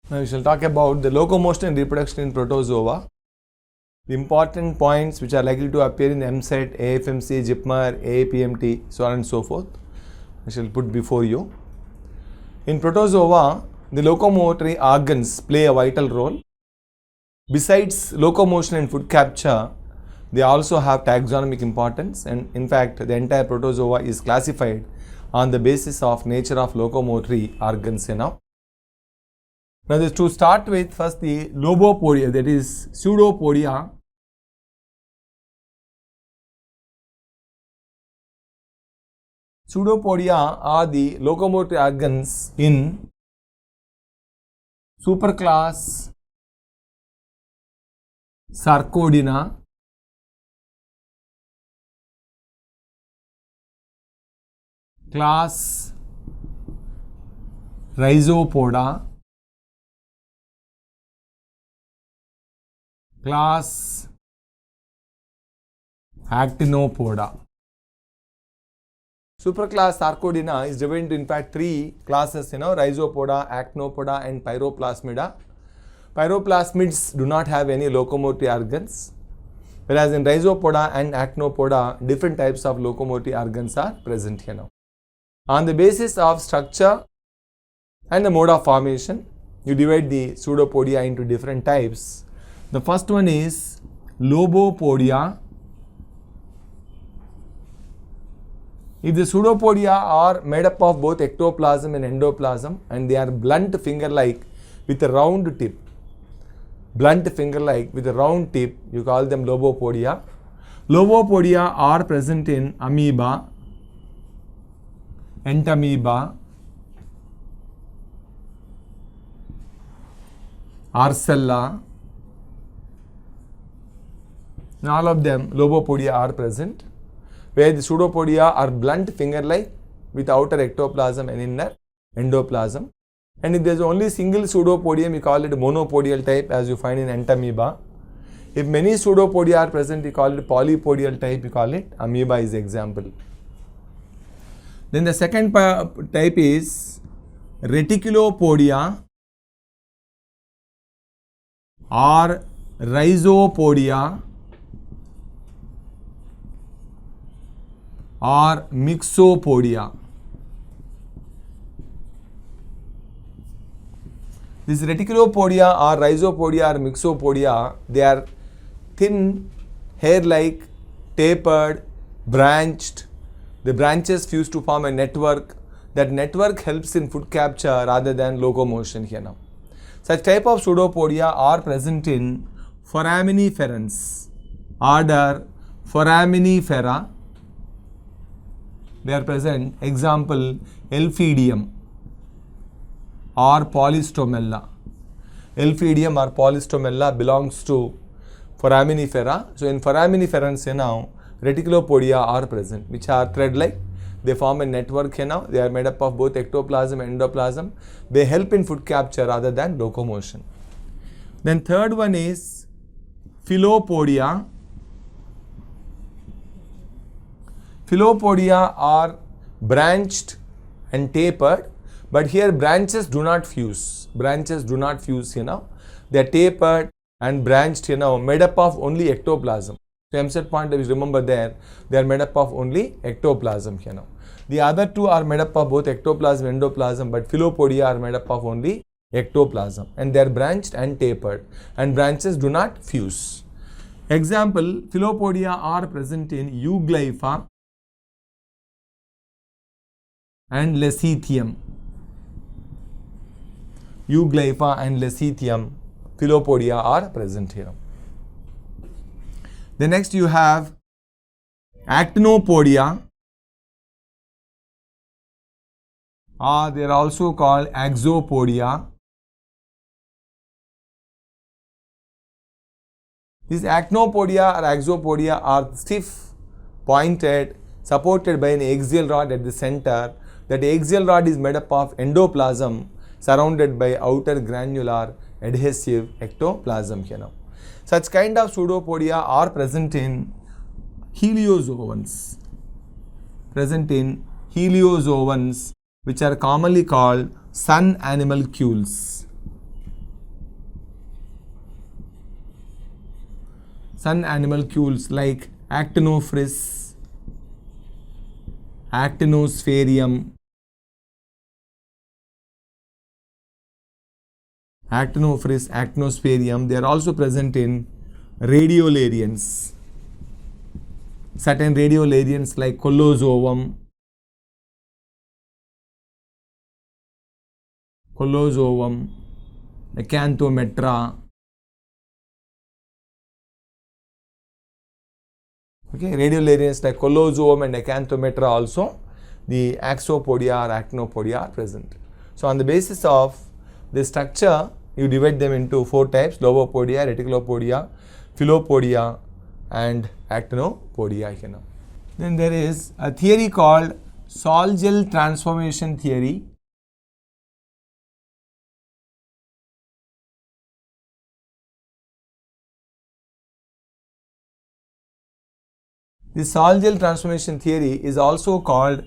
Now we shall talk about the locomotion and reproduction in protozoa. The important points which are likely to appear in MSET, AFMC, JIPMER, APMT, so on and so forth, I shall put before you. In protozoa, the locomotory organs play a vital role. Besides locomotion and food capture, they also have taxonomic importance, and in fact the entire protozoa is classified on the basis of nature of locomotory organs. Now to start with, first the Lobopodia, that is Pseudopodia. Pseudopodia are the locomotory organs in superclass Sarcodina, class Rhizopoda, class Actinopoda. Superclass Sarcodina is divided into in fact three classes, Rhizopoda, Actinopoda and Pyroplasmida. Pyroplasmids do not have any locomotory organs, whereas in Rhizopoda and Actinopoda different types of locomotory organs are present here now. On the basis of structure and the mode of formation, you divide the Pseudopodia into different types. The first one is Lobopodia. If the Pseudopodia are made up of both ectoplasm and endoplasm and they are blunt finger-like with a round tip, you call them Lobopodia. Lobopodia are present in amoeba, entamoeba, Arcella, and all of them Lobopodia are present, where the Pseudopodia are blunt finger-like with outer ectoplasm and inner endoplasm. And if there is only single Pseudopodium, we call it monopodial type, as you find in entamoeba. If many Pseudopodia are present, we call it polypodial type, we call it amoeba is example. Then the second type is Reticulopodia or Rhizopodia or Mixopodia. This Reticulopodia or Rhizopodia or Mixopodia, they are thin, hair-like, tapered, branched. The branches fuse to form a network. That network helps in food capture rather than locomotion here now. Such type of Pseudopodia are present in Foraminiferans, order Foraminifera. They are present, example Elphidium or Polystomella. Elphidium or Polystomella belongs to Foraminifera. So in Foraminiferans now, Reticulopodia are present, which are thread-like. They form a network here now. They are made up of both ectoplasm and endoplasm. They help in food capture rather than locomotion. Then third one is Philopodia. Philopodia are branched and tapered, but here branches do not fuse. They are tapered and branched made up of only ectoplasm. So MSET point is remember there, they are made up of only ectoplasm here now. The other two are made up of both ectoplasm and endoplasm, but Philopodia are made up of only ectoplasm and they are branched and tapered and branches do not fuse. Example, Philopodia are present in Euglypha and Lecithium. Euglypha and Lecithium, Philopodia are present here. The next you have Actinopodia. They are also called Axopodia. These Actinopodia or Axopodia are stiff, pointed, supported by an axial rod at the center. That axial rod is made up of endoplasm surrounded by outer granular adhesive ectoplasm here now. Such kind of Pseudopodia are present in heliozoans. Which are commonly called sun animalcules. sun animalcules like actinophris, actinospherium, actinophris, actinospherium. They are also present in radiolarians. Certain radiolarians like Colozoum, Acanthometra. Okay, radiolarians like Colozoum and Acanthometra also, the Axopodia or Actinopodia are present. So on the basis of this structure, you divide them into 4 types: Lobopodia, Reticulopodia, Philopodia and Actinopodia. Then there is a theory called sol-gel transformation theory. The sol-gel transformation theory is also called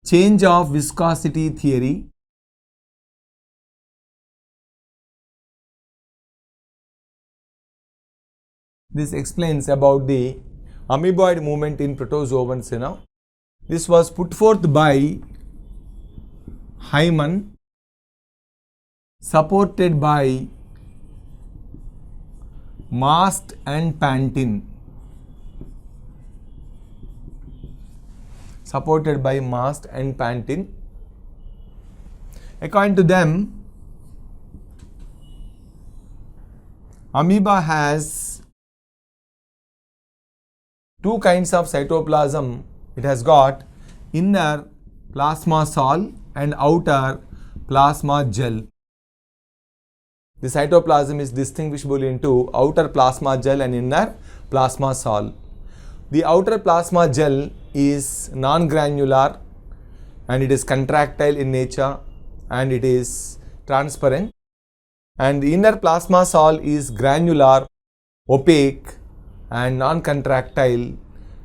change of viscosity theory. This explains about the amoeboid movement in protozoans. This was put forth by Hyman, supported by Mast and Pantin. Supported by Mast and Pantin. According to them, amoeba has 2 kinds of cytoplasm. It has got inner plasma sol and outer plasma gel. The cytoplasm is distinguishable into outer plasma gel and inner plasma sol. The outer plasma gel is non-granular and it is contractile in nature and it is transparent, and the inner plasma sol is granular, opaque and non-contractile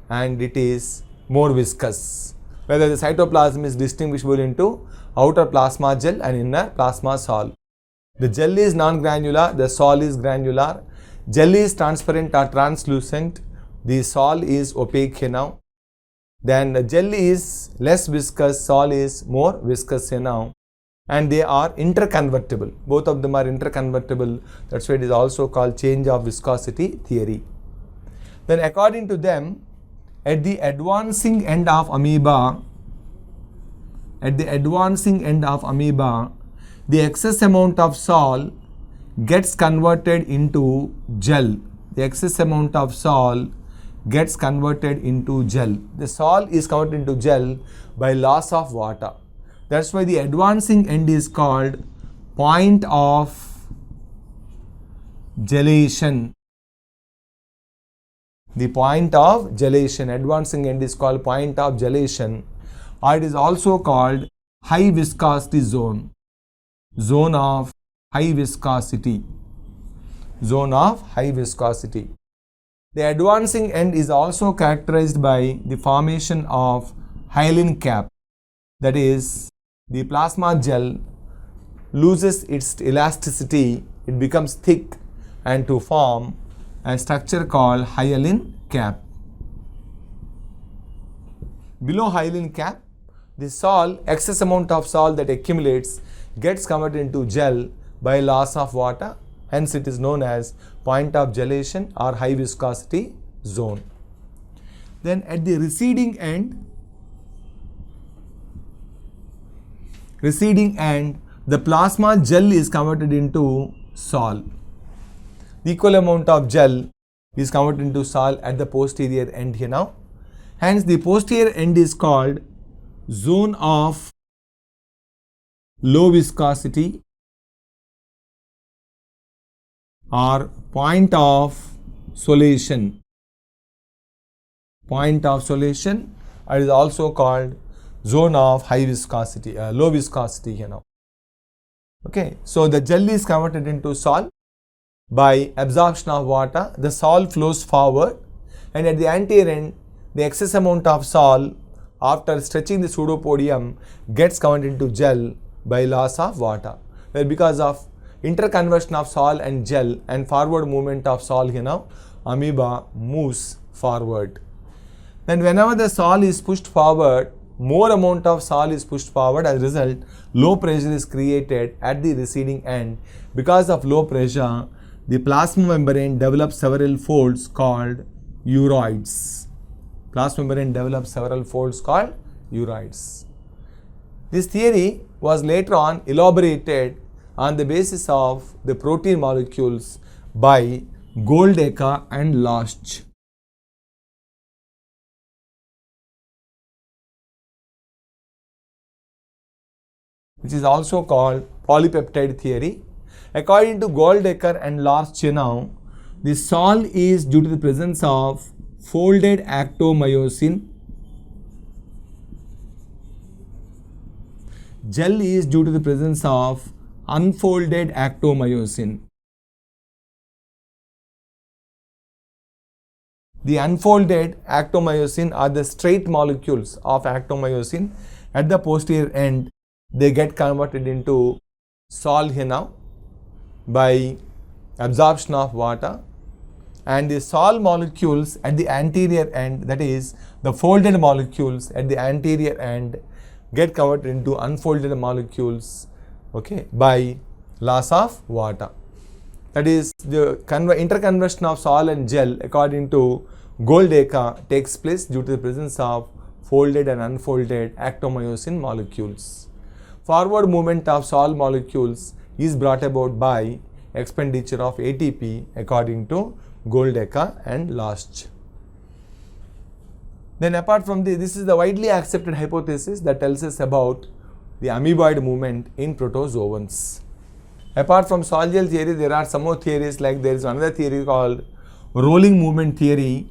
and it is more viscous. Whether the cytoplasm is distinguishable into outer plasma gel and inner plasma sol. The gel is non-granular, the sol is granular. Gel is transparent or translucent, the sol is opaque now. Then the gel is less viscous, sol is more viscous now. And they are interconvertible. Both of them are interconvertible. That's why it is also called change of viscosity theory. Then according to them, at the advancing end of amoeba, the excess amount of sol gets converted into gel. The excess amount of sol gets converted into gel. The sol is converted into gel by loss of water. That's why the advancing end is called point of gelation. The point of gelation, advancing end is called point of gelation, or it is also called high viscosity zone. Zone of high viscosity. Zone of high viscosity. The advancing end is also characterized by the formation of hyaline cap. That is, the plasma gel loses its elasticity, it becomes thick and to form a structure called hyaline cap. Below hyaline cap, the sol, excess amount of sol that accumulates gets converted into gel by loss of water. Hence it is known as point of gelation or high viscosity zone. Then at the receding end, the plasma gel is converted into sol. The equal amount of gel is converted into sol at the posterior end here now. Hence the posterior end is called zone of low viscosity or point of solation. Point of solation, it is also called zone of high viscosity, low viscosity here now. Okay, so the gel is converted into sol by absorption of water. The sol flows forward, and at the anterior end, the excess amount of sol after stretching the pseudopodium gets converted into gel by loss of water. Well, because of interconversion of sol and gel and forward movement of sol here now, amoeba moves forward. Then whenever the sol is pushed forward, more amount of sol is pushed forward. As a result, low pressure is created at the receding end. Because of low pressure, the plasma membrane develops several folds called uroids. Plasma membrane develops several folds called uroids. This theory was later on elaborated on the basis of the protein molecules by Goldacre and Losch. Which is also called polypeptide theory. According to Goldacre and Losch, the sol is due to the presence of folded actomyosin. Gel is due to the presence of unfolded actomyosin. The unfolded actomyosin are the straight molecules of actomyosin. At the posterior end, they get converted into sol here now by absorption of water, and the sol molecules at the anterior end, that is the folded molecules at the anterior end, get converted into unfolded molecules, okay, by loss of water. That is, the interconversion of sol and gel according to Goldacre takes place due to the presence of folded and unfolded actomyosin molecules. Forward movement of sol molecules is brought about by expenditure of ATP according to Goldacre and Losch. Then apart from this is the widely accepted hypothesis that tells us about the amoeboid movement in protozoans. Apart from sol-gel theory, there are some more theories, like there is another theory called rolling movement theory,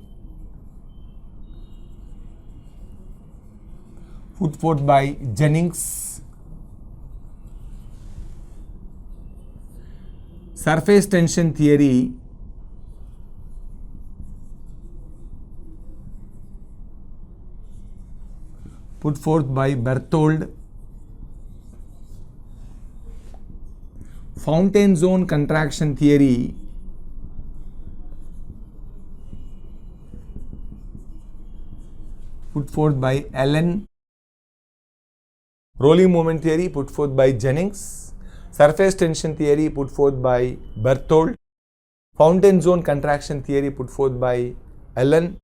put forth by Jennings. Surface tension theory, put forth by Berthold. Fountain zone contraction theory, put forth by Allen. Rolling movement theory, put forth by Jennings. Surface tension theory, put forth by Berthold. Fountain zone contraction theory, put forth by Allen.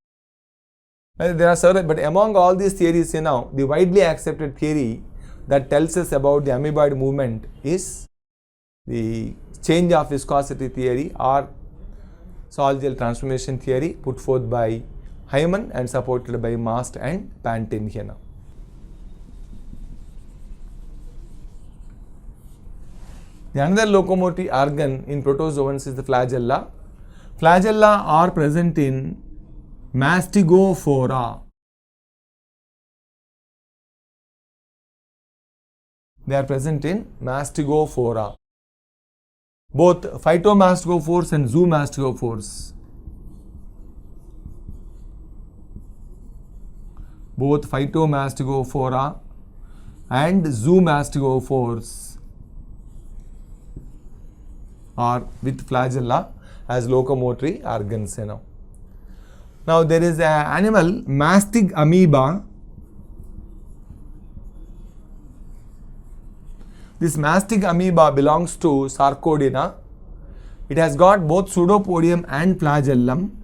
There are several, but among all these theories, the widely accepted theory that tells us about the amoeboid movement is the change of viscosity theory or sol-gel transformation theory, put forth by Hyman and supported by Mast and Pantin here now. The another locomotive organ in protozoans is the flagella. Flagella are present in Mastigophora. They are present in Mastigophora. Both phytomastigophores and zoomastigophores. Both phytomastigophora and zoomastigophores are with flagella as locomotory organs. Now there is an animal, mastic amoeba. This mastic amoeba belongs to Sarcodina. It has got both pseudopodium and flagellum.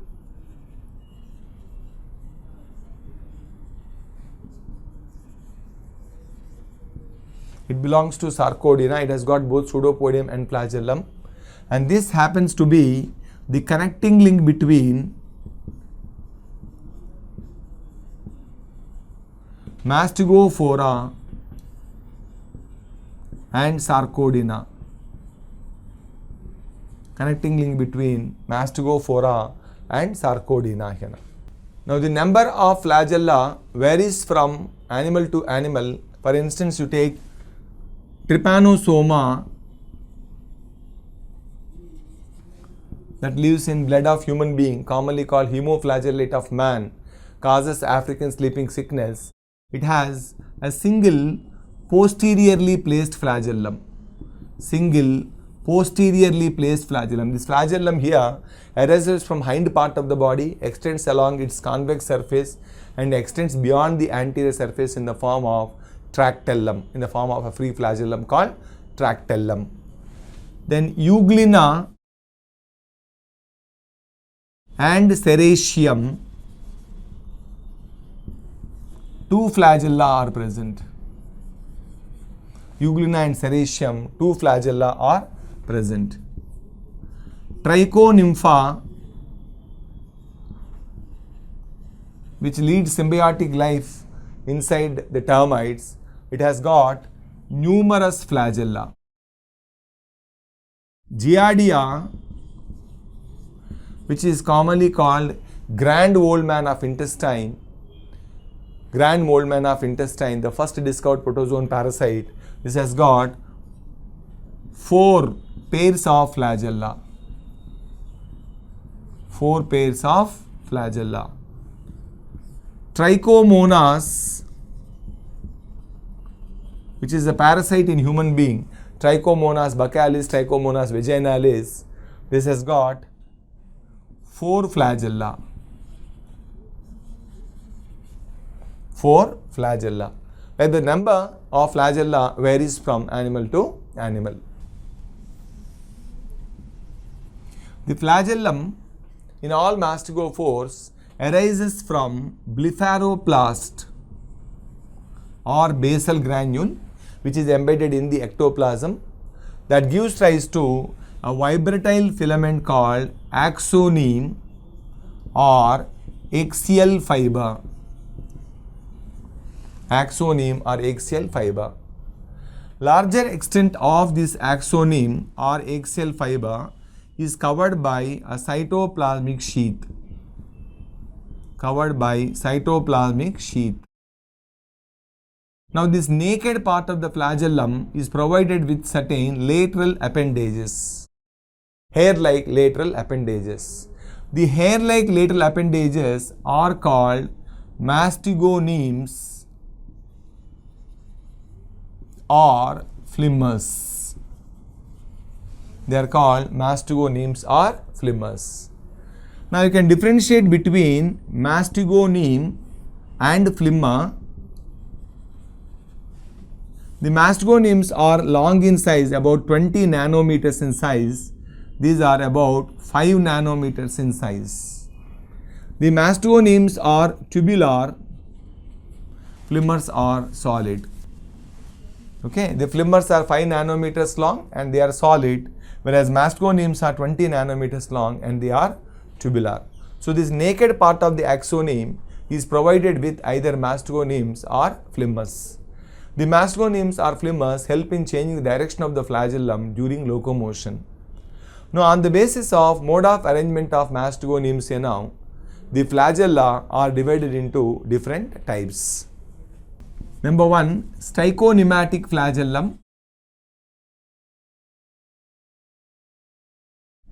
It belongs to Sarcodina. It has got both pseudopodium and flagellum. And this happens to be the connecting link between Mastigophora and Sarcodina. Connecting link between Mastigophora and Sarcodina here. Now the number of flagella varies from animal to animal. For instance, you take Trypanosoma that lives in blood of human being, commonly called hemoflagellate of man, causes African sleeping sickness. It has a single posteriorly placed flagellum. Single posteriorly placed flagellum. This flagellum here arises from hind part of the body, extends along its convex surface and extends beyond the anterior surface in the form of tractellum, in the form of a free flagellum called tractellum. Then euglena and serratium, two flagella are present. Euglena and serratium, two flagella are present. Trichonympha, which leads symbiotic life inside the termites, it has got numerous flagella. Giardia, which is commonly called grand old man of intestine, the first discovered protozoan parasite, this has got 4 pairs of flagella. 4 pairs of flagella. Trichomonas, which is a parasite in human being, Trichomonas buccalis, Trichomonas vaginalis, this has got 4 flagella. 4 flagella. Where the number of flagella varies from animal to animal. The flagellum in all mastigophores arises from blepharoplast or basal granule, which is embedded in the ectoplasm, that gives rise to a vibratile filament called axoneme or axial fiber. Axoneme or axial fiber. Larger extent of this axoneme or axial fiber is covered by a cytoplasmic sheath. Now this naked part of the flagellum is provided with certain lateral appendages, hair-like lateral appendages. The hair-like lateral appendages are called mastigonemes or flimmers. They are called mastigonemes or flimmers. Now you can differentiate between mastigoneme and flimmer. The mastigonemes are long in size, about 20 nanometers in size. These are about 5 nanometers in size. The mastigonemes are tubular, flimmers are solid. Okay, the flimmers are 5 nanometers long and they are solid, whereas mastigonemes are 20 nanometers long and they are tubular. So this naked part of the axoneme is provided with either mastigonemes or flimmers. The mastigonemes or flimmers help in changing the direction of the flagellum during locomotion. Now on the basis of mode of arrangement of mastigonemes now, the flagella are divided into different types. Number 1, stichonematic flagellum.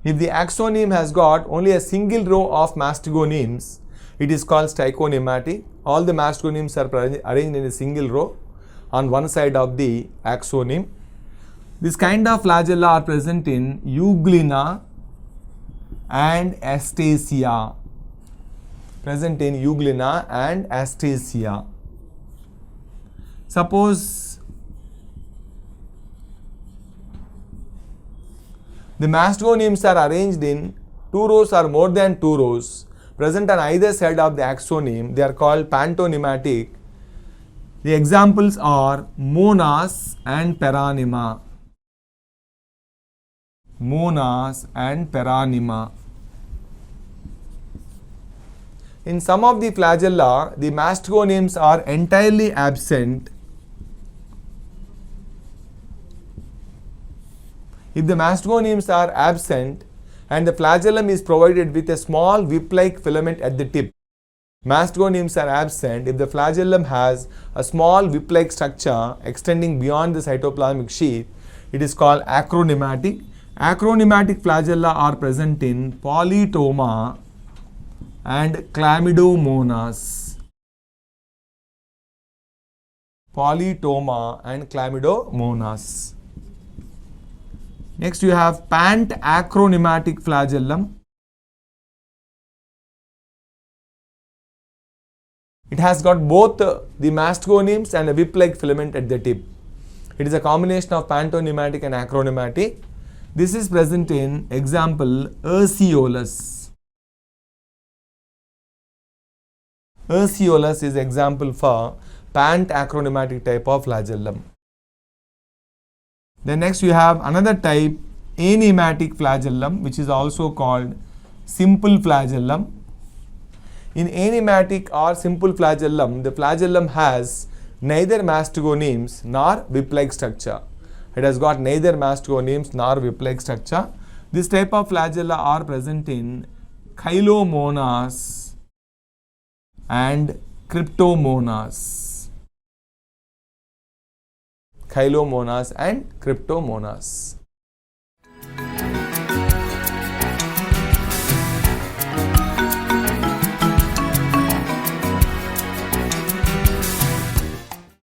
If the axoneme has got only a single row of mastigonemes, it is called stichonematic. All the mastigonemes are arranged in a single row on one side of the axoneme. This kind of flagella are present in euglena and astacia. Suppose the mastigonemes are arranged in 2 rows or more than 2 rows present on either side of the axoneme, they are called pantonematic. The examples are monas and peranima. In some of the flagella, the mastigonemes are entirely absent. If the mastigonemes are absent and the flagellum is provided with a small whip-like filament at the tip, mastigonemes are absent if the flagellum has a small whip-like structure extending beyond the cytoplasmic sheath, it is called acronematic. Acronematic flagella are present in polytoma and chlamydomonas. Next you have pant acronematic flagellum. It has got both the mastogonemes and a whip-like filament at the tip. It is a combination of pantonematic and acronematic. This is present in example Urceolus. Urceolus is example for pant acronematic type of flagellum. Then next you have another type, anematic flagellum, which is also called simple flagellum. In anematic or simple flagellum, the flagellum has neither mastogonemes nor whip-like structure. It has got neither mastogonemes nor whip-like structure. This type of flagella are present in Chylomonas and Cryptomonas. Chylomonas and Cryptomonas.